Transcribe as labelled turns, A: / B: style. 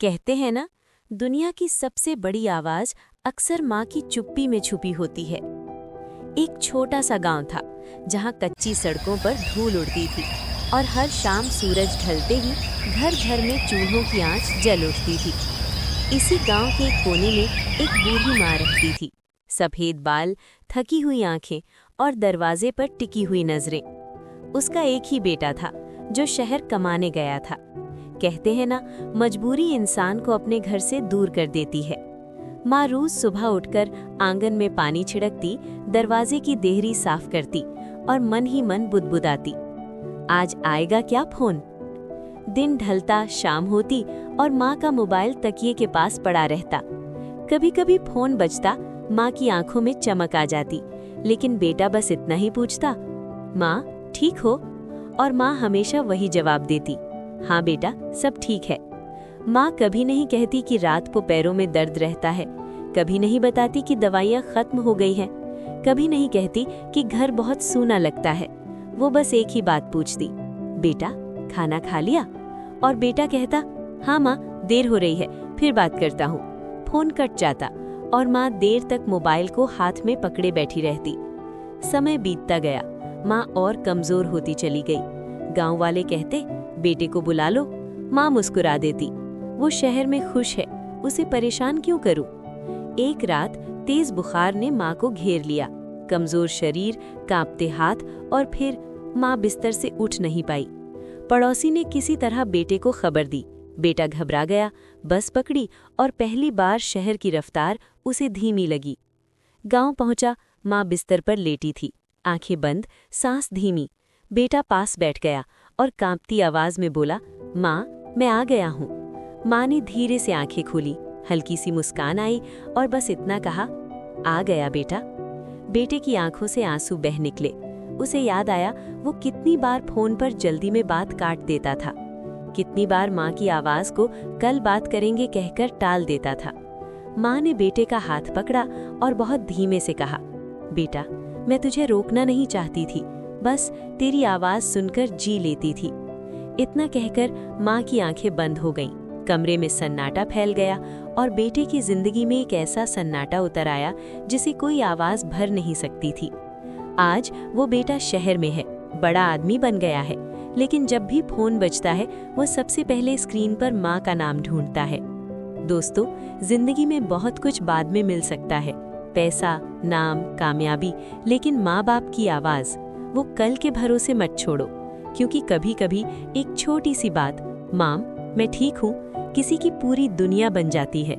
A: कहते हैं ना, दुनिया की सबसे बड़ी आवाज अक्सर माँ की चुप्पी में छुपी होती है। एक छोटा सा गांव था जहाँ कच्ची सड़कों पर धूल उड़ती थी और हर शाम सूरज ढलते ही घर घर में चूल्हों की आंच जल उठती थी। इसी गांव के एक कोने में एक बूढ़ी माँ रहती थी। सफेद बाल, थकी हुई आंखें और दरवाजे पर टिकी हुई नजरें। उसका एक ही बेटा था जो शहर कमाने गया था। कहते हैं ना, मजबूरी इंसान को अपने घर से दूर कर देती है। माँ रोज सुबह उठकर आंगन में पानी छिड़कती, दरवाजे की देहरी साफ करती और मन ही मन बुदबुदाती, आज आएगा क्या फोन। दिन ढलता, शाम होती और माँ का मोबाइल तकिए के पास पड़ा रहता। कभी कभी फोन बजता, माँ की आंखों में चमक आ जाती, लेकिन बेटा बस इतना ही पूछता, माँ ठीक हो? और माँ हमेशा वही जवाब देती, हाँ बेटा, सब ठीक है। माँ कभी नहीं कहती कि रात को पैरों में दर्द रहता है, कभी नहीं बताती कि दवाइयाँ खत्म हो गई हैं, कभी नहीं कहती कि घर बहुत सूना लगता है। वो बस एक ही बात पूछती, बेटा खाना खा लिया? और बेटा कहता, हाँ माँ, देर हो रही है, फिर बात करता हूँ। फोन कट जाता और माँ देर तक मोबाइल को हाथ में पकड़े बैठी रहती। समय बीतता गया, माँ और कमजोर होती चली गई। गांव वाले कहते, बेटे को बुला लो। माँ मुस्कुरा देती, वो शहर में खुश है, उसे परेशान क्यों करूं। एक रात तेज बुखार ने माँ को घेर लिया। कमजोर शरीर, कांपते हाथ और फिर माँ बिस्तर से उठ नहीं पाई। पड़ोसी ने किसी तरह बेटे को खबर दी। बेटा घबरा गया, बस पकड़ी और पहली बार शहर की रफ्तार उसे धीमी लगी। गांव पहुंचा, माँ बिस्तर पर लेटी थी, आंखें बंद, सांस धीमी। बेटा पास बैठ गया और कांपती आवाज में बोला, माँ मैं आ गया हूँ। माँ ने धीरे से आंखें खोली, हल्की सी मुस्कान आई और बस इतना कहा, आ गया बेटा। बेटे की आंखों से आंसू बह निकले। उसे याद आया वो कितनी बार फोन पर जल्दी में बात काट देता था, कितनी बार माँ की आवाज को कल बात करेंगे कहकर टाल देता था। माँ ने बेटे का हाथ पकड़ा और बहुत धीमे से कहा, बेटा मैं तुझे रोकना नहीं चाहती थी, बस तेरी आवाज सुनकर जी लेती थी। इतना कहकर माँ की आंखें बंद हो गईं। कमरे में सन्नाटा फैल गया और बेटे की जिंदगी में एक ऐसा सन्नाटा उतर आया जिसे कोई आवाज भर नहीं सकती थी। आज वो बेटा शहर में है, बड़ा आदमी बन गया है, लेकिन जब भी फोन बजता है वो सबसे पहले स्क्रीन पर माँ का नाम ढूंढता है। दोस्तों, जिंदगी में बहुत कुछ बाद में मिल सकता है, पैसा, नाम, कामयाबी, लेकिन माँ बाप की आवाज वो कल के भरोसे मत छोड़ो, क्योंकि कभी कभी एक छोटी सी बात, माम मैं ठीक हूँ, किसी की पूरी दुनिया बन जाती है।